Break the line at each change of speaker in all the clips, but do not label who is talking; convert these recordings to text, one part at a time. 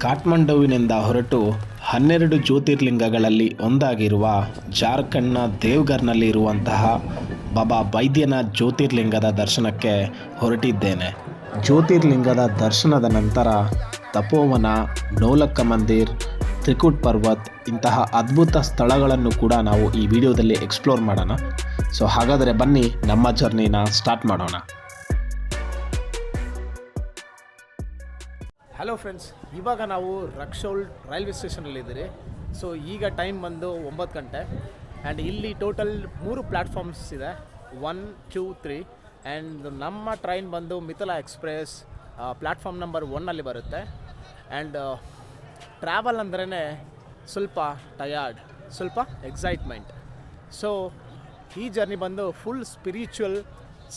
ಕಾಠ್ಮಂಡುವಿನಿಂದ ಹೊರಟು 12 ಜ್ಯೋತಿರ್ಲಿಂಗಗಳಲ್ಲಿ ಒಂದಾಗಿರುವ ಜಾರ್ಖಂಡ್ನ ದೇವಘರ್ನಲ್ಲಿ ಇರುವಂತಹ ಬಾಬಾ ಬೈದ್ಯನಾಥ್ ಜ್ಯೋತಿರ್ಲಿಂಗದ ದರ್ಶನಕ್ಕೆ ಹೊರಟಿದ್ದೇನೆ. ಜ್ಯೋತಿರ್ಲಿಂಗದ ದರ್ಶನದ ನಂತರ ತಪೋವನ, ನೋಲಕ್ಕ ಮಂದಿರ್, ತ್ರಿಕೂಟ್ ಪರ್ವತ್ ಇಂತಹ ಅದ್ಭುತ ಸ್ಥಳಗಳನ್ನು ಕೂಡ ನಾವು ಈ ವಿಡಿಯೋದಲ್ಲಿ ಎಕ್ಸ್ಪ್ಲೋರ್ ಮಾಡೋಣ. ಸೊ ಹಾಗಾದರೆ ಬನ್ನಿ ನಮ್ಮ ಜರ್ನಿನ ಸ್ಟಾರ್ಟ್ ಮಾಡೋಣ.
ಹಲೋ ಫ್ರೆಂಡ್ಸ್, ಇವಾಗ ನಾವು ರಕ್ಸೌಲ್ ರೈಲ್ವೆ ಸ್ಟೇಷನಲ್ಲಿದ್ದೀರಿ. ಸೊ ಈಗ ಟೈಮ್ ಬಂದು 9 ಗಂಟೆ ಆ್ಯಂಡ್ ಇಲ್ಲಿ ಟೋಟಲ್ 3 ಪ್ಲ್ಯಾಟ್ಫಾರ್ಮ್ಸ್ ಇದೆ, 1, 2, 3. ಆ್ಯಂಡ್ ನಮ್ಮ ಟ್ರೈನ್ ಬಂದು ಮಿಥಿಲಾ ಎಕ್ಸ್ಪ್ರೆಸ್ ಪ್ಲ್ಯಾಟ್ಫಾರ್ಮ್ ನಂಬರ್ 1 ಬರುತ್ತೆ. ಆ್ಯಂಡ್ ಟ್ರಾವೆಲ್ ಅಂದ್ರೇ ಸ್ವಲ್ಪ ಟಯರ್ಡ್, ಸ್ವಲ್ಪ ಎಕ್ಸೈಟ್ಮೆಂಟ್. ಸೊ ಈ ಜರ್ನಿ ಬಂದು full spiritual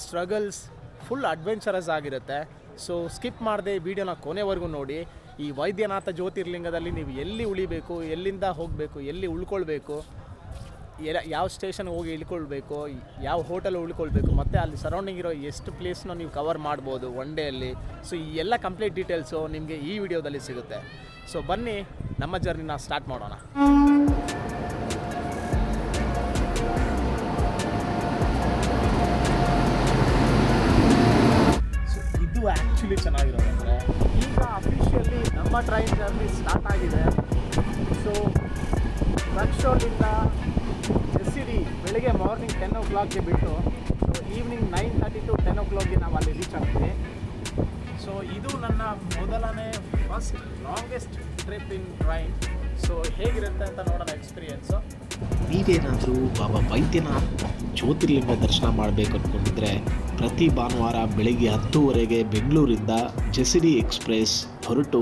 struggles, full adventurous ಆಗಿರುತ್ತೆ. ಸೊ ಸ್ಕಿಪ್ ಮಾಡದೆ ವಿಡಿಯೋನ ಕೊನೆವರೆಗೂ ನೋಡಿ. ಈ ವೈದ್ಯನಾಥ ಜ್ಯೋತಿರ್ಲಿಂಗದಲ್ಲಿ ನೀವು ಎಲ್ಲಿ ಉಳಿಬೇಕು, ಎಲ್ಲಿಂದ ಹೋಗಬೇಕು, ಎಲ್ಲಿ ಉಳ್ಕೊಳ್ಬೇಕು, ಯಾವ ಸ್ಟೇಷನ್ಗೆ ಹೋಗಿ ಇಳ್ಕೊಳ್ಬೇಕು, ಯಾವ ಹೋಟೆಲ್ ಉಳ್ಕೊಳ್ಬೇಕು, ಮತ್ತು ಅಲ್ಲಿ ಸರೌಂಡಿಂಗ್ ಇರೋ ಎಷ್ಟು ಪ್ಲೇಸ್ನ ನೀವು ಕವರ್ ಮಾಡ್ಬೋದು ಒನ್ ಡೇಯಲ್ಲಿ. ಸೊ ಈ ಎಲ್ಲ ಕಂಪ್ಲೀಟ್ ಡೀಟೇಲ್ಸು ನಿಮಗೆ ಈ ವಿಡಿಯೋದಲ್ಲಿ ಸಿಗುತ್ತೆ. ಸೊ ಬನ್ನಿ ನಮ್ಮ ಜರ್ನಿನ ಸ್ಟಾರ್ಟ್ ಮಾಡೋಣ. ಆ್ಯಕ್ಚುಲಿ ಚೆನ್ನಾಗಿರೋದಂದರೆ ಈಗ ಅಫಿಷಿಯಲಿ ನಮ್ಮ ಟ್ರೈನ್ ಜರ್ನಿ ಸ್ಟಾರ್ಟ್ ಆಗಿದೆ. ಸೊ ರಕ್ಸೌಲಿಂದ ಜೆಸಿಡಿ ಬೆಳಗ್ಗೆ ಮಾರ್ನಿಂಗ್ 10 o'clockಗೆ ಬಿಟ್ಟು ಸೊ ಈವ್ನಿಂಗ್ 9:30 to 10 o'clockಗೆ ನಾವು ಅಲ್ಲಿ ರೀಚ್ ಆಗ್ತೀವಿ. ಸೊ ಇದು ನನ್ನ ಮೊದಲನೇ ಫಸ್ಟ್ ಲಾಂಗೆಸ್ಟ್ ಟ್ರಿಪ್ ಇನ್ ಟ್ರೈನ್. ಸೊ ಹೇಗಿರುತ್ತೆ ಅಂತ ನೋಡೋಣ ಎಕ್ಸ್ಪೀರಿಯೆನ್ಸು.
ನೀವೇನಾದರೂ ಬಾಬಾ ಬೈದ್ಯನಾಥ್ ಜ್ಯೋತಿರ್ಲಿಂಗ ದರ್ಶನ ಮಾಡಬೇಕು ಅಂದ್ಕೊಂಡಿದ್ರೆ ಪ್ರತಿ ಭಾನುವಾರ ಬೆಳಗ್ಗೆ 10:30ಗೆ ಬೆಂಗಳೂರಿಂದ ಜೆಸಿಡಿ ಎಕ್ಸ್ಪ್ರೆಸ್ ಹೊರಟು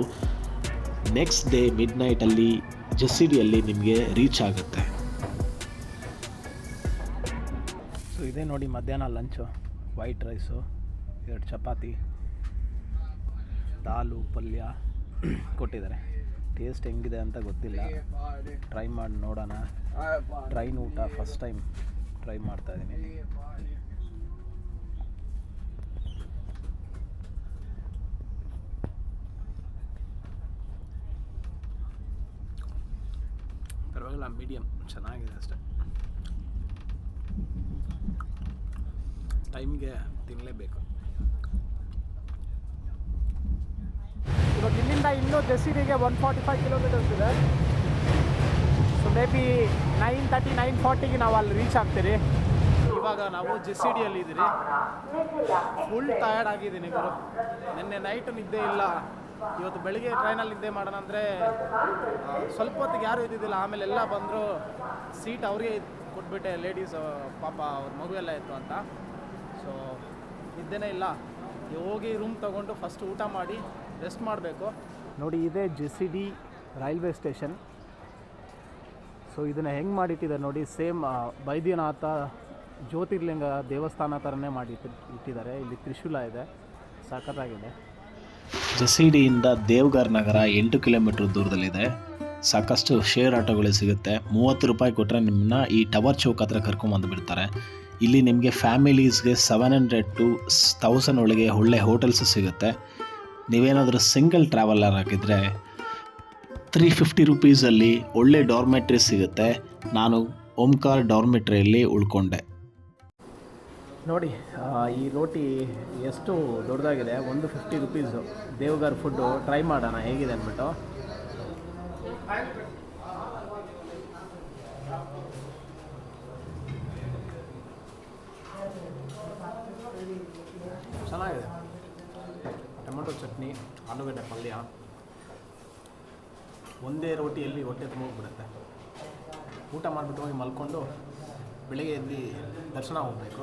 ನೆಕ್ಸ್ಟ್ ಡೇ ಮಿಡ್ನೈಟಲ್ಲಿ ಜೆಸಿಡಿಯಲ್ಲಿ ನಿಮಗೆ ರೀಚ್ ಆಗುತ್ತೆ.
ಸೊ ಇದೇ ನೋಡಿ ಮಧ್ಯಾಹ್ನ ಲಂಚು, ವೈಟ್ ರೈಸು, 2 ಚಪಾತಿ, ದಾಲು, ಪಲ್ಯ ಕೊಟ್ಟಿದ್ದಾರೆ. ಟೇಸ್ಟ್ ಹೆಂಗಿದೆ ಅಂತ ಗೊತ್ತಿಲ್ಲ, ಟ್ರೈ ಮಾಡಿ ನೋಡೋಣ. ಟ್ರೈನ್ ಊಟ ಫಸ್ಟ್ ಟೈಮ್ ಟ್ರೈ ಮಾಡ್ತಾಯಿದ್ದೀನಿ. ಪರವಾಗಿಲ್ಲ, ಮೀಡಿಯಮ್ ಚೆನ್ನಾಗಿದೆ ಅಷ್ಟೆ. ಟೈಮ್ಗೆ ತಿನ್ನಲೇಬೇಕು. ಇವಾಗ ಇಲ್ಲಿಂದ ಇನ್ನೂ ಜೆಸಿಡಿಗೆ 145 ಕಿಲೋಮೀಟರ್ಸ್ ಇದೆ. ಸೊ ಮೇ ಬಿ 9:30, 9:40ಗೆ ನಾವು ಅಲ್ಲಿ ರೀಚ್ ಆಗ್ತೀರಿ. ಇವಾಗ ನಾವು ಜೆಸಿಡಿಯಲ್ಲಿ ಇದ್ದೀರಿ. ಫುಲ್ ಟಯರ್ಡ್ ಆಗಿದ್ದೀನಿ ಗುರು. ನಿನ್ನೆ ನೈಟ್ ನಿದ್ದೆ ಇಲ್ಲ, ಇವತ್ತು ಬೆಳಿಗ್ಗೆ ಟ್ರೈನಲ್ಲಿ ನಿದ್ದೆ ಮಾಡೋಣ ಅಂದರೆ ಸ್ವಲ್ಪ ಹೊತ್ತಿಗೆ ಯಾರೂ ಇದ್ದಿದ್ದಿಲ್ಲ. ಆಮೇಲೆ ಎಲ್ಲ ಬಂದರು, ಸೀಟ್ ಅವ್ರಿಗೆ ಕೊಟ್ಬಿಟ್ಟೆ. ಲೇಡೀಸ್ ಪಾಪ ಅವ್ರ ಮಗು ಎಲ್ಲ ಇತ್ತು ಅಂತ. ಸೊ ನಿದ್ದೆನೇ ಇಲ್ಲ. ಹೋಗಿ ರೂಮ್ ತೊಗೊಂಡು ಫಸ್ಟ್ ಊಟ ಮಾಡಿ ರೆಸ್ಟ್ ಮಾಡಬೇಕು. ನೋಡಿ, ಇದೇ ಜೆಸಿಡಿ ರೈಲ್ವೆ ಸ್ಟೇಷನ್. ಸೊ ಇದನ್ನು ಹೆಂಗೆ ಮಾಡಿಟ್ಟಿದ್ದಾರೆ ನೋಡಿ, ಸೇಮ್ ಬೈದ್ಯನಾಥ ಜ್ಯೋತಿರ್ಲಿಂಗ ದೇವಸ್ಥಾನ ಥರನೇ ಮಾಡಿ ಇಟ್ಟಿದ್ದಾರೆ. ಇಲ್ಲಿ ತ್ರಿಶೂಲ ಇದೆ, ಸಖತ್ತಾಗಿದೆ.
ಜೆಸಿಡಿಯಿಂದ ದೇವಘರ್ ನಗರ 8 ಕಿಲೋಮೀಟರ್ ದೂರದಲ್ಲಿದೆ. ಸಾಕಷ್ಟು ಶೇರ್ ಆಟೋಗಳು ಸಿಗುತ್ತೆ. 30 ರೂಪಾಯಿ ಕೊಟ್ಟರೆ ನಿಮ್ಮನ್ನ ಈ ಟವರ್ ಚೌಕ್ ಹತ್ರ ಕರ್ಕೊಂಬಂದುಬಿಡ್ತಾರೆ. ಇಲ್ಲಿ ನಿಮಗೆ ಫ್ಯಾಮಿಲೀಸ್ಗೆ 700 to 1000 ಒಳಗೆ ಒಳ್ಳೆ ಹೋಟೆಲ್ಸ್ ಸಿಗುತ್ತೆ. ನೀವೇನಾದರೂ ಸಿಂಗಲ್ ಟ್ರಾವೆಲರ್ ಆಗಿದ್ದರೆ 350 ರುಪೀಸಲ್ಲಿ ಒಳ್ಳೆ ಡಾರ್ಮೆಟ್ರಿ ಸಿಗುತ್ತೆ. ನಾನು ಓಂಕಾರ್ ಡಾರ್ಮೆಟ್ರಿಯಲ್ಲಿ ಉಳ್ಕೊಂಡೆ.
ನೋಡಿ, ಈ ರೋಟಿ ಎಷ್ಟು ದೊಡ್ಡದಾಗಿದೆ, 150 ರುಪೀಸು. ದೇವಘರ್ ಫುಡ್ಡು ಟ್ರೈ ಮಾಡೋಣ ಹೇಗಿದೆ ಅಂದ್ಬಿಟ್ಟು. ಚೆನ್ನಾಗಿದೆ. ಟೊಮೆಟೊ ಚಟ್ನಿ, ಆಲೂಗಡ್ಡೆ ಪಲ್ಯ, ಒಂದೇ ರೋಟಿಯಲ್ಲಿ ಹೊಟ್ಟೆ ತುಂಬಿಬಿಡುತ್ತೆ. ಊಟ ಮಾಡಿಬಿಟ್ಟು ಹೋಗಿ ಮಲ್ಕೊಂಡು ಬೆಳಿಗ್ಗೆ ಎದ್ದು ದರ್ಶನ ಹೋಗಬೇಕು.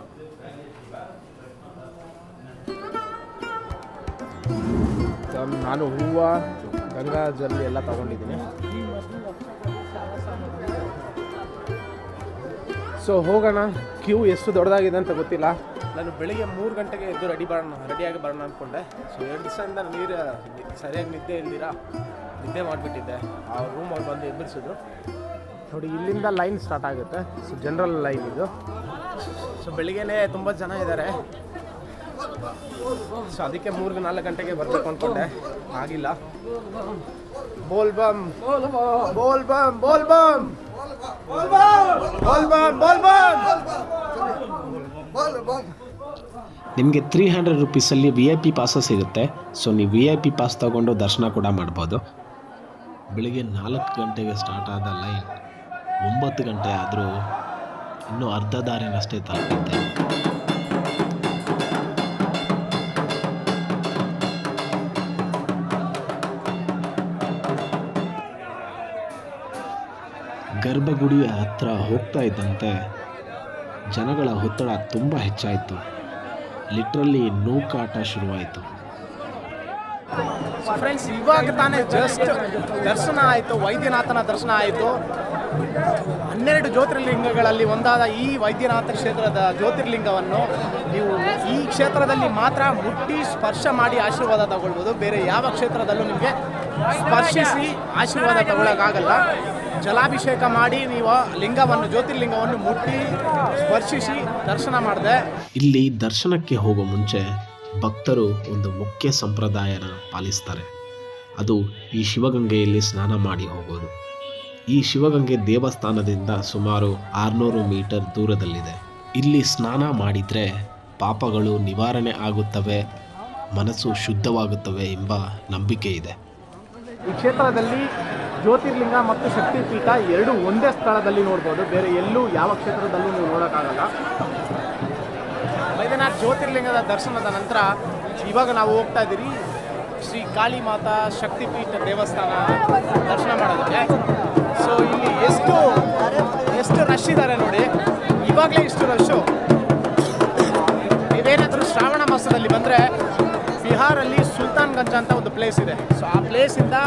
ನಾನು ಹೂವು, ಗಂಗಾ ಜಲ್ಲಿ ಎಲ್ಲ ತೊಗೊಂಡಿದ್ದೀನಿ. ಸೊ ಹೋಗೋಣ. ಕ್ಯೂ ಎಷ್ಟು ದೊಡ್ಡದಾಗಿದೆ ಅಂತ ಗೊತ್ತಿಲ್ಲ. ನಾನು ಬೆಳಿಗ್ಗೆ 3 ಗಂಟೆಗೆ ಎದ್ದು ರೆಡಿಯಾಗಿ ಬರೋಣ ಅಂದ್ಕೊಂಡೆ. ಸೊ 2 ದಿವಸದಿಂದ ನೀರು ಸರಿಯಾಗಿ ನಿದ್ದೆ ನಿದ್ದೆ ಮಾಡಿಬಿಟ್ಟಿದ್ದೆ. ಆ ರೂಮಲ್ಲಿ ಬಂದು ಎದುರಿಸಿದ್ರು. ನೋಡಿ, ಇಲ್ಲಿಂದ ಲೈನ್ ಸ್ಟಾರ್ಟ್ ಆಗುತ್ತೆ. ಸೊ ಜನರಲ್ ಲೈನ್ ಇದು. ಸೊ ಬೆಳಿಗ್ಗೆನೇ ತುಂಬ ಜನ ಇದ್ದಾರೆ. ಸೊ ಅದಕ್ಕೆ 3-4 ಗಂಟೆಗೆ ಬರಬೇಕು ಅಂದ್ಕೊಂಡೆ, ಆಗಿಲ್ಲ. बोल बम बोल बम बोल बम बोल बम बोल बम।
ನಿಮಗೆ 300 ರುಪೀಸಲ್ಲಿ VIP ಪಾಸ ಸಿಗುತ್ತೆ. ಸೊ ನೀವು VIP ಪಾಸ್ ತೊಗೊಂಡು ದರ್ಶನ ಕೂಡ ಮಾಡ್ಬೋದು. ಬೆಳಿಗ್ಗೆ 4 ಗಂಟೆಗೆ ಸ್ಟಾರ್ಟ್ ಆದ ಲೈನ್ 9 ಗಂಟೆ ಆದರೂ ಇನ್ನೂ ಅರ್ಧ ದಾರಿನಷ್ಟೇ ತಲುಪಿದೆ. ಗರ್ಭಗುಡಿಯ ಹತ್ರ ಹೋಗ್ತಾ ಇದ್ದಂತೆ ಜನಗಳ ಒತ್ತಡ ತುಂಬ ಹೆಚ್ಚಾಯಿತು. ಲಿಟ್ರಲಿ ನೂಕಾಟ ಶುರುವಾಯಿತು.
ಫ್ರೆಂಡ್ಸ್, ಇವಾಗ ತಾನೇ ಜಸ್ಟ್ ದರ್ಶನ ಆಯಿತು, ವೈದ್ಯನಾಥನ ದರ್ಶನ ಆಯಿತು. 12 ಜ್ಯೋತಿರ್ಲಿಂಗಗಳಲ್ಲಿ ಒಂದಾದ ಈ ವೈದ್ಯನಾಥ ಕ್ಷೇತ್ರದ ಜ್ಯೋತಿರ್ಲಿಂಗವನ್ನು ನೀವು ಈ ಕ್ಷೇತ್ರದಲ್ಲಿ ಮಾತ್ರ ಮುಟ್ಟಿ ಸ್ಪರ್ಶ ಮಾಡಿ ಆಶೀರ್ವಾದ ತಗೊಳ್ಬೋದು. ಬೇರೆ ಯಾವ ಕ್ಷೇತ್ರದಲ್ಲೂ ನಿಮಗೆ ಸ್ಪರ್ಶಿಸಿ ಆಶೀರ್ವಾದ ತಗೊಳ್ಳೋಕ್ಕಾಗಲ್ಲ. ಜಲಾಭಿಷೇಕ ಮಾಡಿ ನೀವು ಲಿಂಗವನ್ನು, ಜ್ಯೋತಿರ್ಲಿಂಗವನ್ನು ಮುಟ್ಟಿ ಸ್ಪರ್ಶಿಸಿ ದರ್ಶನ ಮಾಡಿದೆ.
ಇಲ್ಲಿ ದರ್ಶನಕ್ಕೆ ಹೋಗೋ ಮುಂಚೆ ಭಕ್ತರು ಒಂದು ಮುಖ್ಯ ಸಂಪ್ರದಾಯನ ಪಾಲಿಸ್ತಾರೆ. ಅದು ಈ ಶಿವಗಂಗೆಯಲ್ಲಿ ಸ್ನಾನ ಮಾಡಿ ಹೋಗೋದು. ಈ ಶಿವಗಂಗೆ ದೇವಸ್ಥಾನದಿಂದ ಸುಮಾರು 600 ಮೀಟರ್ ದೂರದಲ್ಲಿದೆ. ಇಲ್ಲಿ ಸ್ನಾನ ಮಾಡಿದರೆ ಪಾಪಗಳು ನಿವಾರಣೆ ಆಗುತ್ತವೆ, ಮನಸ್ಸು ಶುದ್ಧವಾಗುತ್ತವೆ ಎಂಬ ನಂಬಿಕೆ ಇದೆ.
ಈ ಕ್ಷೇತ್ರದಲ್ಲಿ ಜ್ಯೋತಿರ್ಲಿಂಗ ಮತ್ತು ಶಕ್ತಿಪೀಠ ಎರಡು ಒಂದೇ ಸ್ಥಳದಲ್ಲಿ ನೋಡ್ಬೋದು. ಬೇರೆ ಎಲ್ಲೂ ಯಾವ ಕ್ಷೇತ್ರದಲ್ಲೂ ನೀವು ನೋಡೋಕ್ಕಾಗಲ್ಲ. ವೈದ್ಯನಾಥ್ ಜ್ಯೋತಿರ್ಲಿಂಗದ ದರ್ಶನದ ನಂತರ ಇವಾಗ ನಾವು ಹೋಗ್ತಾ ಇದ್ದೀರಿ ಶ್ರೀ ಕಾಳಿ ಮಾತಾ ಶಕ್ತಿಪೀಠ ದೇವಸ್ಥಾನ ದರ್ಶನ ಮಾಡೋದಕ್ಕೆ. ಸೊ ಇಲ್ಲಿ ಎಷ್ಟು ರಶ್ ಇದ್ದಾರೆ ನೋಡಿ, ಇವಾಗಲೇ ಇಷ್ಟು ರಶ್ಶು. ನೀವೇನಾದರೂ ಶ್ರಾವಣ ಮಾಸದಲ್ಲಿ ಬಂದರೆ ಬಿಹಾರಲ್ಲಿ ಸುಲ್ತಾನ್ಗಂಜ್ ಅಂತ ಒಂದು ಪ್ಲೇಸ್ ಇದೆ. ಸೊ ಆ ಪ್ಲೇಸಿಂದ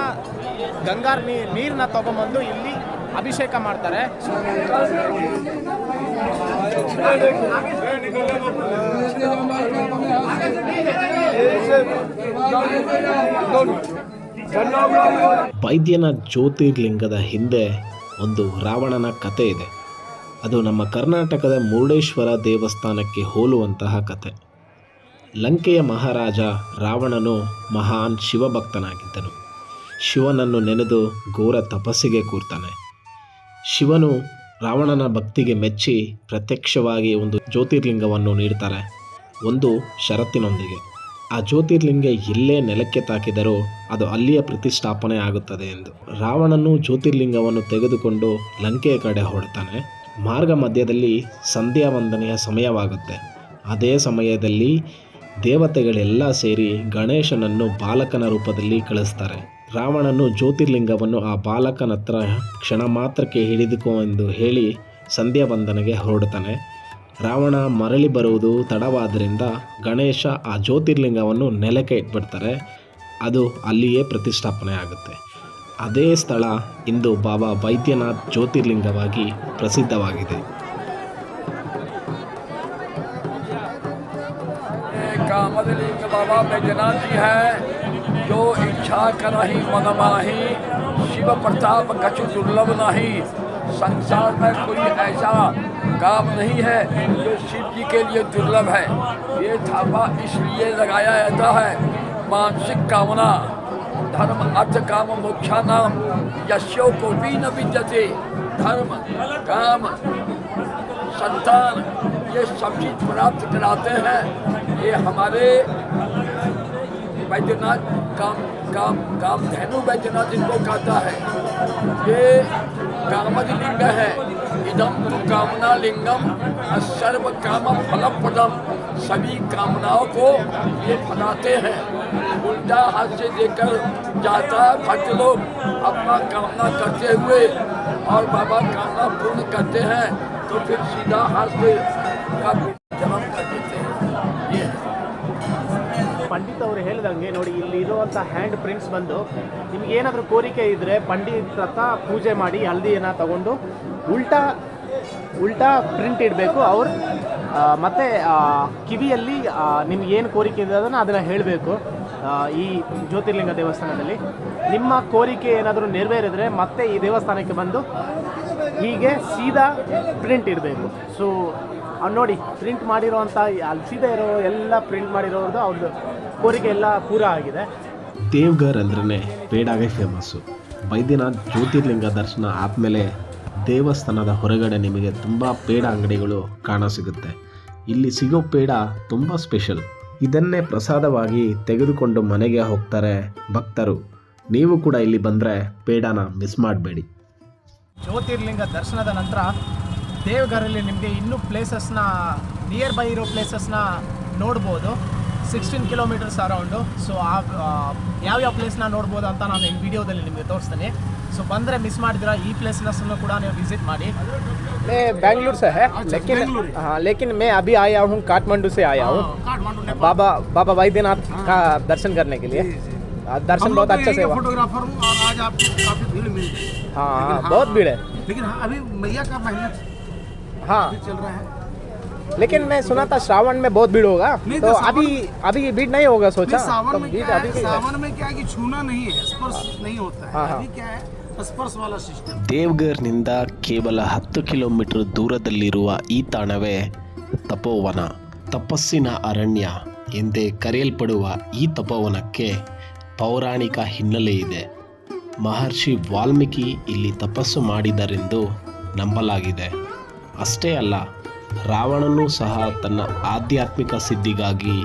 ಗಂಗಾರ್ ನೀರನ್ನ ತೊಗೊಂಬಂದು ಇಲ್ಲಿ ಅಭಿಷೇಕ ಮಾಡ್ತಾರೆ.
ವೈದ್ಯನಾಥ್ ಜ್ಯೋತಿರ್ಲಿಂಗದ ಹಿಂದೆ ಒಂದು ರಾವಣನ ಕತೆ ಇದೆ. ಅದು ನಮ್ಮ ಕರ್ನಾಟಕದ ಮುರುಡೇಶ್ವರ ದೇವಸ್ಥಾನಕ್ಕೆ ಹೋಲುವಂತಹ ಕತೆ. ಲಂಕೆಯ ಮಹಾರಾಜ ರಾವಣನು ಮಹಾನ್ ಶಿವಭಕ್ತನಾಗಿದ್ದನು. ಶಿವನನ್ನು ನೆನೆದು ಘೋರ ತಪಸ್ಸಿಗೆ ಕೂರ್ತಾನೆ. ಶಿವನು ರಾವಣನ ಭಕ್ತಿಗೆ ಮೆಚ್ಚಿ ಪ್ರತ್ಯಕ್ಷವಾಗಿ ಒಂದು ಜ್ಯೋತಿರ್ಲಿಂಗವನ್ನು ನೀಡ್ತಾರೆ, ಒಂದು ಷರತ್ತಿನೊಂದಿಗೆ. ಆ ಜ್ಯೋತಿರ್ಲಿಂಗ ಎಲ್ಲೇ ನೆಲಕ್ಕೆ ತಾಕಿದರೂ ಅದು ಅಲ್ಲಿಯ ಪ್ರತಿಷ್ಠಾಪನೆ ಆಗುತ್ತದೆ ಎಂದು. ರಾವಣನು ಜ್ಯೋತಿರ್ಲಿಂಗವನ್ನು ತೆಗೆದುಕೊಂಡು ಲಂಕೆಯ ಕಡೆ ಹೊರಡ್ತಾನೆ. ಮಾರ್ಗ ಮಧ್ಯದಲ್ಲಿ ಸಂಧ್ಯಾ ವಂದನೆಯ ಸಮಯವಾಗುತ್ತೆ. ಅದೇ ಸಮಯದಲ್ಲಿ ದೇವತೆಗಳೆಲ್ಲ ಸೇರಿ ಗಣೇಶನನ್ನು ಬಾಲಕನ ರೂಪದಲ್ಲಿ ಕಳಿಸ್ತಾರೆ. ರಾವಣನು ಜ್ಯೋತಿರ್ಲಿಂಗವನ್ನು ಆ ಬಾಲಕನ ಹತ್ರ ಕ್ಷಣ ಮಾತ್ರಕ್ಕೆ ಹಿಡಿದುಕೋ ಎಂದು ಹೇಳಿ ಸಂಧ್ಯಾ ವಂದನೆಗೆ ಹೊರಡ್ತಾನೆ. ರಾವಣ ಮರಳಿ ಬರುವುದು ತಡವಾದ್ದರಿಂದ ಗಣೇಶ ಆ ಜ್ಯೋತಿರ್ಲಿಂಗವನ್ನು ನೆಲಕ್ಕೆ ಇಟ್ಬಿಡ್ತಾರೆ. ಅದು ಅಲ್ಲಿಯೇ ಪ್ರತಿಷ್ಠಾಪನೆ ಆಗುತ್ತೆ. ಅದೇ ಸ್ಥಳ ಇಂದು ಬಾಬಾ ವೈದ್ಯನಾಥ್ ಜ್ಯೋತಿರ್ಲಿಂಗವಾಗಿ ಪ್ರಸಿದ್ಧವಾಗಿದೆ.
कामदलिंग बाबा बैजनाथ जी है, जो इच्छा करहि मन माही, शिव प्रताप कछु दुर्लभ नहीं। संसार में कोई ऐसा काम नहीं है जो शिव जी के लिए दुर्लभ है। ये थापा इसलिए लगाया जाता है, मानसिक कामना धर्म अर्थ काम मोक्षा नाम यश्यो को भी न विद्यते। धर्म काम संतान ये सब चीज प्राप्त कराते हैं। ये हमारे वैद्यनाथ कामधेनु वैद्यनाथ जिनको कहता है, ये कामद लिंग है। इदम तो कामना लिंगम सर्व काम फलप्रदम। सभी कामनाओं को ये फलाते हैं। उल्टा हाथ से देकर जाता है भक्त लोग अपना कामना करते हुए, और बाबा कामना पूर्ण करते हैं तो फिर सीधा हाथ से का जन्म कर देते हैं। ये
ಪಂಡಿತ್ ಅವರು ಹೇಳಿದಂಗೆ ನೋಡಿ, ಇಲ್ಲಿ ಇರುವಂಥ ಹ್ಯಾಂಡ್ ಪ್ರಿಂಟ್ಸ್ ಬಂದು ನಿಮ್ಗೆ ಏನಾದರೂ ಕೋರಿಕೆ ಇದ್ದರೆ ಪಂಡಿತ್ ಹತ್ರ ಪೂಜೆ ಮಾಡಿ ಹಲ್ದಿಯನ್ನು ತಗೊಂಡು ಉಲ್ಟಾ ಪ್ರಿಂಟ್ ಇಡಬೇಕು. ಅವ್ರು ಮತ್ತು ಕಿವಿಯಲ್ಲಿ ನಿಮ್ಗೆ ಏನು ಕೋರಿಕೆ ಇದೆ ಅದನ್ನು ಹೇಳಬೇಕು. ಈ ಜ್ಯೋತಿರ್ಲಿಂಗ ದೇವಸ್ಥಾನದಲ್ಲಿ ನಿಮ್ಮ ಕೋರಿಕೆ ಏನಾದರೂ ನೆರವೇರಿದ್ರೆ ಮತ್ತೆ ಈ ದೇವಸ್ಥಾನಕ್ಕೆ ಬಂದು ಹೀಗೆ ಸೀದಾ ಪ್ರಿಂಟ್ ಇಡಬೇಕು. ಸೊ ನೋಡಿ, ಪ್ರಿಂಟ್ ಮಾಡಿರೋವಂಥ ಅಲ್ಲಿ ಸೀದಾ ಇರೋ ಎಲ್ಲ ಪ್ರಿಂಟ್ ಮಾಡಿರೋದು ಅವ್ರದ್ದು ಕೋರಿಕೆ ಎಲ್ಲ ಪೂರ ಆಗಿದೆ.
ದೇವ್ಘರ್ ಅಂದ್ರೆ ಪೇಡಾಗೆ ಫೇಮಸ್ಸು. ಬೈದ್ಯನಾಥ್ ಜ್ಯೋತಿರ್ಲಿಂಗ ದರ್ಶನ ಆದಮೇಲೆ ದೇವಸ್ಥಾನದ ಹೊರಗಡೆ ನಿಮಗೆ ತುಂಬ ಪೇಡ ಅಂಗಡಿಗಳು ಕಾಣಸಿಗುತ್ತೆ. ಇಲ್ಲಿ ಸಿಗೋ ಪೇಡ ತುಂಬ ಸ್ಪೆಷಲ್. ಇದನ್ನೇ ಪ್ರಸಾದವಾಗಿ ತೆಗೆದುಕೊಂಡು ಮನೆಗೆ ಹೋಗ್ತಾರೆ ಭಕ್ತರು. ನೀವು ಕೂಡ ಇಲ್ಲಿ ಬಂದರೆ ಪೇಡಾನ ಮಿಸ್ ಮಾಡಬೇಡಿ.
ಜ್ಯೋತಿರ್ಲಿಂಗ ದರ್ಶನದ ನಂತರ ದೇವ್ಘರಲ್ಲಿ ನಿಮಗೆ ಇನ್ನೂ ಪ್ಲೇಸಸ್ನ ನಿಯರ್ ಬೈ ಇರೋ ಪ್ಲೇಸಸ್ನ ನೋಡ್ಬೋದು. 16 ಕಿಲೋಮೀಟರ್ಸ್ ಅರೌಂಡು. ಸೊ ಯಾವ್ಯಾವ ಪ್ಲೇಸ್ನ ನೋಡ್ಬೋದು ಅಂತ ನಾನು ಈ ವಿಡಿಯೋದಲ್ಲಿ ನಿಮಗೆ ತೋರಿಸ್ತೀನಿ. ಸೊ ಬಂದರೆ ಮಿಸ್ ಮಾಡಿದ್ರೆ ಈ ಪ್ಲೇಸ್ನನ್ನು ಕೂಡ ನೀವು ವಿಸಿಟ್ ಮಾಡಿ. मैं बेंगलुरु से है, लेकिन मैं अभी आया हूँ काठमांडू से आया हूँ बाबा वैद्यनाथ का दर्शन करने के लिए. दर्शन बहुत अच्छा से हुआ.
फोटोग्राफर हूँ और आज आपको काफी भीड़ मिल गई.
हाँ बहुत भीड़ है.
लेकिन अभी मैया का महीना
हाँ
चल रहा है.
लेकिन मैं सुना था श्रावण में बहुत भीड़ होगा. तो अभी भीड़ नहीं होगा सोचा.
सावन
तो
में
भीड़
क्या
अभी
है, सावन में क्या है कि छूना नहीं है, स्पर्श नहीं होता है. अभी क्या है स्पर्श वाला सिस्टम.
ದೇವ್ಘರ್ನಿಂದ ಕೇವಲ 10 ಕಿಲೋಮೀಟರ್ ದೂರದಲ್ಲಿರುವ ಈ ತಾಣವೇ ತಪೋವನ, ತಪಸ್ಸಿನ ಅರಣ್ಯ ಎಂದೇ ಕರೆಯಲ್ಪಡುವ ಈ ತಪೋವನಕ್ಕೆ ಪೌರಾಣಿಕ ಹಿನ್ನೆಲೆ ಇದೆ. ಮಹರ್ಷಿ ವಾಲ್ಮೀಕಿ ಇಲ್ಲಿ ತಪಸ್ಸು ಮಾಡಿದರೆಂದು ನಂಬಲಾಗಿದೆ. ಅಷ್ಟೇ ಅಲ್ಲ, ರಾವಣನೂ ಸಹ ತನ್ನ ಆಧ್ಯಾತ್ಮಿಕ ಸಿದ್ಧಿಗಾಗಿ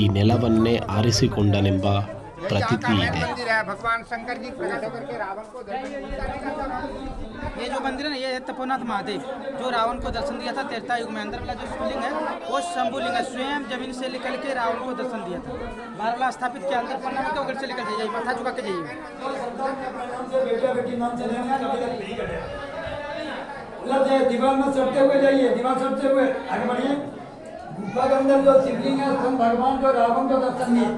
ಈ ನೆಲವನ್ನೇ ಆರಿಸಿಕೊಂಡನೆಂಬ प्रतीति है.
भगवान शंकर जी प्रकट होकर के रावण को दर्शन दिया. ये जो मंदिर है ना, ये है तपोनाथ महादेव, जो रावण को दर्शन दिया था त्रेता युग में. अंदर वाला जो शिवलिंग है वो शंभुलिंग है, स्वयं जमीन से निकल के रावण को दर्शन दिया था. बारला स्थापित किया. अंदर प्रणाम के उधर से निकल जाइए, माथा झुका के जाइए.
दीवार में चढ़ते हुए जाइए, दीवार चढ़ते हुए आगे बढ़िए. गुफा के अंदर जो शिवलिंग है, भगवान जो रावण को दर्शन दिए.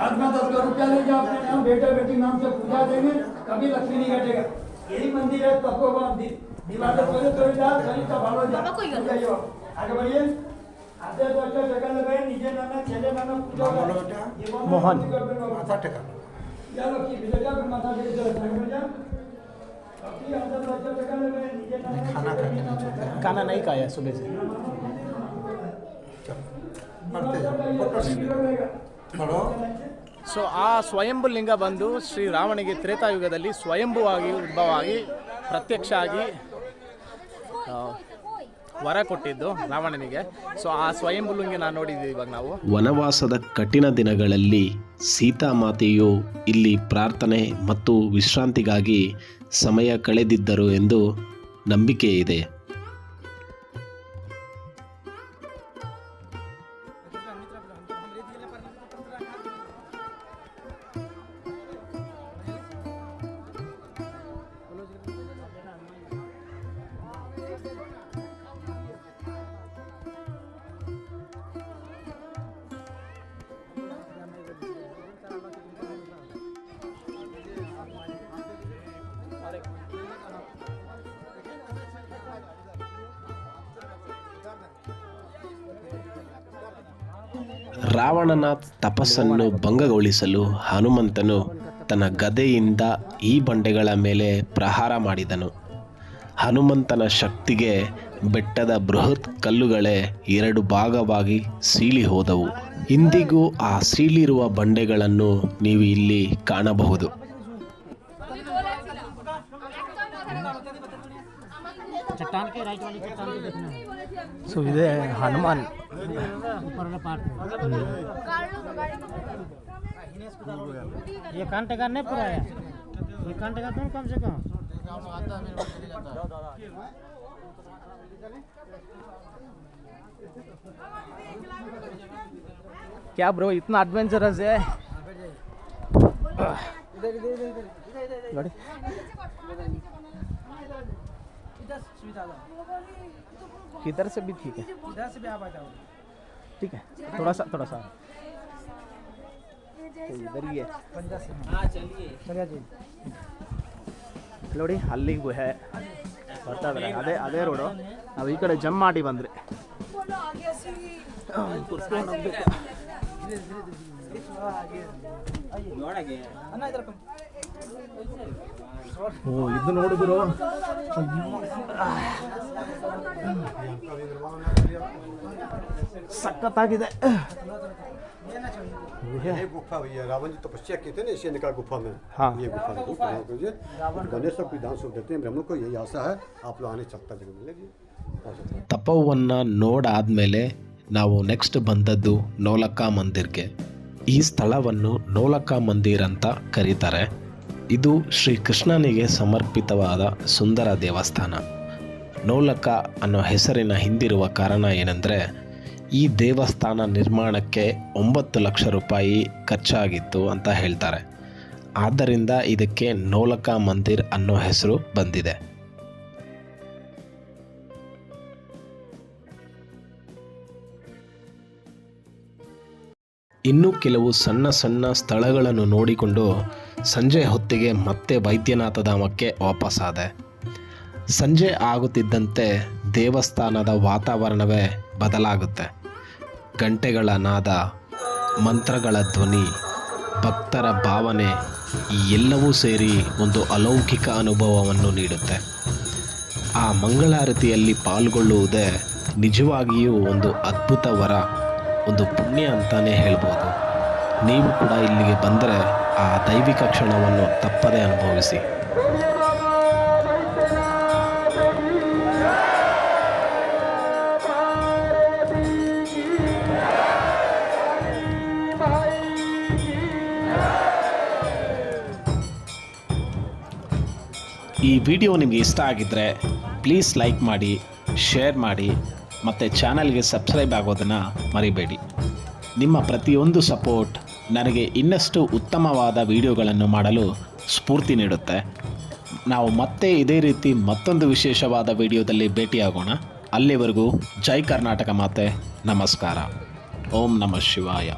आज में 10 रुपया लेके अपने नाम बेटा बेटी नाम से पूजा देंगे, कभी लक्ष्मी नहीं घटेगा. यही मंदिर है तपोवन. दीवार से थोड़ी जा खरीद का भालो जा. आगे बढ़िए. आधे तो अच्छा जगह लगे, नीचे नाना चले नाना पूजा बोलो बेटा.
मोहन
माथा टेका. या लक्ष्मी बिलेगा फिर माथा टेक चले आगे जा. अभी आधे तो अच्छा जगह लगे, नीचे नाना खाना
खाना नहीं खाया सुबह से. ಸೊ ಆ ಸ್ವಯಂಭು ಲಿಂಗ ಬಂದು ಶ್ರೀ ರಾವಣಿಗೆ ತ್ರೇತಾಯುಗದಲ್ಲಿ ಸ್ವಯಂಭುವಾಗಿ ಉದ್ಭವ ಆಗಿ ಪ್ರತ್ಯಕ್ಷ ಆಗಿ ವರ ಕೊಟ್ಟಿದ್ದು ರಾವಣನಿಗೆ. ಸೊ ಆ ಸ್ವಯಂಭು ಲಿಂಗ ನೋಡಿದ್ದೀವಿ ಇವಾಗ ನಾವು.
ವನವಾಸದ ಕಠಿಣ ದಿನಗಳಲ್ಲಿ ಸೀತಾಮಾತೆಯು ಇಲ್ಲಿ ಪ್ರಾರ್ಥನೆ ಮತ್ತು ವಿಶ್ರಾಂತಿಗಾಗಿ ಸಮಯ ಕಳೆದಿದ್ದರು ಎಂದು ನಂಬಿಕೆ ಇದೆ. ರಾವಣನ ತಪಸ್ಸನ್ನು ಭಂಗಗೊಳಿಸಲು ಹನುಮಂತನು ತನ್ನ ಗದೆಯಿಂದ ಈ ಬಂಡೆಗಳ ಮೇಲೆ ಪ್ರಹಾರ ಮಾಡಿದನು. ಹನುಮಂತನ ಶಕ್ತಿಗೆ ಬೆಟ್ಟದ ಬೃಹತ್ ಕಲ್ಲುಗಳೇ 2 ಭಾಗವಾಗಿ ಸೀಳಿ ಹೋದವು. ಇಂದಿಗೂ ಆ ಸೀಳಿರುವ ಬಂಡೆಗಳನ್ನು ನೀವು ಇಲ್ಲಿ ಕಾಣಬಹುದು.
चट्टान के राइट वाली चट्टान को देखना है.
ಸೊ ಇದೆ ಹನುಮಾನ್.
ऊपर वाला पार्ट. ये कान टेका नहीं पूरा है. ये कान टेका तो कम से कम.
क्या ब्रो इतना एडवेंचरस है. किधर से भी ठीक है.
इधर से भी आप आ जाओ.
ठीक है, थोड़ा सा तो इधर ही है.
हाँ चलिए. चलिए जी.
ನೋಡಿ ಅಲ್ಲಿ ಗುಹೆ ಬರ್ತಾ ಇದ್ದಾರೆ. ಅದೇ ರೋಡು. ನಾವು ಈ ಕಡೆ ಜಂಪ್ ಮಾಡಿ ಬಂದ್ರಿ. ಓ ಇದು ನೋಡಿದ್ರು ಸಖತ್ತಾಗಿದೆ.
ये गुफा भैया रावण जी तपस्या किए थे ना इसे निकाल गुफा में।
हाँ।
ये गुफा है गणेश सब विधान सब देते हैं ब्राह्मण को यही आशा है आप लोग आने सकता जगह मिलेगी।
ತಪೋವನ್ನು ನೋಡಾದ್ಮೇಲೆ ನಾವು ನೆಕ್ಸ್ಟ್ ಬಂದದ್ದು ನೋಲಕ್ಕ ಮಂದಿರ್ಗೆ. ಈ ಸ್ಥಳವನ್ನು ನೋಲಕ್ಕ ಮಂದಿರ್ ಅಂತ ಕರೀತಾರೆ. ಇದು ಶ್ರೀ ಕೃಷ್ಣನಿಗೆ ಸಮರ್ಪಿತವಾದ ಸುಂದರ ದೇವಸ್ಥಾನ. ನೋಲಕ್ಕ ಅನ್ನೋ ಹೆಸರಿನ ಹಿಂದಿರುವ ಕಾರಣ ಏನೆಂದರೆ ಈ ದೇವಸ್ಥಾನ ನಿರ್ಮಾಣಕ್ಕೆ 9 ಲಕ್ಷ ರೂಪಾಯಿ ಖರ್ಚಾಗಿತ್ತು ಅಂತ ಹೇಳ್ತಾರೆ. ಆದ್ದರಿಂದ ಇದಕ್ಕೆ ನೋಲಕ್ಕ ಮಂದಿರ್ ಅನ್ನೋ ಹೆಸರು ಬಂದಿದೆ. ಇನ್ನೂ ಕೆಲವು ಸಣ್ಣ ಸಣ್ಣ ಸ್ಥಳಗಳನ್ನು ನೋಡಿಕೊಂಡು ಸಂಜೆ ಹೊತ್ತಿಗೆ ಮತ್ತೆ ವೈದ್ಯನಾಥ ಧಾಮಕ್ಕೆ ವಾಪಸ್ಸಾದೆ. ಸಂಜೆ ಆಗುತ್ತಿದ್ದಂತೆ ದೇವಸ್ಥಾನದ ವಾತಾವರಣವೇ ಬದಲಾಗುತ್ತೆ. ಗಂಟೆಗಳ ನಾದ, ಮಂತ್ರಗಳ ಧ್ವನಿ, ಭಕ್ತರ ಭಾವನೆ ಈ ಎಲ್ಲವೂ ಸೇರಿ ಒಂದು ಅಲೌಕಿಕ ಅನುಭವವನ್ನು ನೀಡುತ್ತೆ. ಆ ಮಂಗಳಾರತಿಯಲ್ಲಿ ಪಾಲ್ಗೊಳ್ಳುವುದೇ ನಿಜವಾಗಿಯೂ ಒಂದು ಅದ್ಭುತ ವರ, ಒಂದು ಪುಣ್ಯ ಅಂತಾನೆ ಹೇಳ್ಬೋದು. ನೀವು ಕೂಡ ಇಲ್ಲಿಗೆ ಬಂದರೆ ಆ ದೈವಿಕ ಕ್ಷಣವನ್ನು ತಪ್ಪದೇ ಅನುಭವಿಸಿ. ಈ ವಿಡಿಯೋ ನಿಮಗೆ ಇಷ್ಟ ಆಗಿದ್ದರೆ ಪ್ಲೀಸ್ ಲೈಕ್ ಮಾಡಿ, ಶೇರ್ ಮಾಡಿ ಮತ್ತು ಚಾನಲ್ಗೆ ಸಬ್ಸ್ಕ್ರೈಬ್ ಆಗೋದನ್ನು ಮರಿಬೇಡಿ. ನಿಮ್ಮ ಪ್ರತಿಯೊಂದು ಸಪೋರ್ಟ್ ನನಗೆ ಇನ್ನಷ್ಟು ಉತ್ತಮವಾದ ವಿಡಿಯೋಗಳನ್ನು ಮಾಡಲು ಸ್ಫೂರ್ತಿ ನೀಡುತ್ತೆ. ನಾವು ಮತ್ತೆ ಇದೇ ರೀತಿ ಮತ್ತೊಂದು ವಿಶೇಷವಾದ ವಿಡಿಯೋದಲ್ಲಿ ಭೇಟಿಯಾಗೋಣ. ಅಲ್ಲಿವರೆಗೂ ಜೈ ಕರ್ನಾಟಕ ಮಾತೆ. ನಮಸ್ಕಾರ. ಓಂ ನಮಃ ಶಿವಾಯ.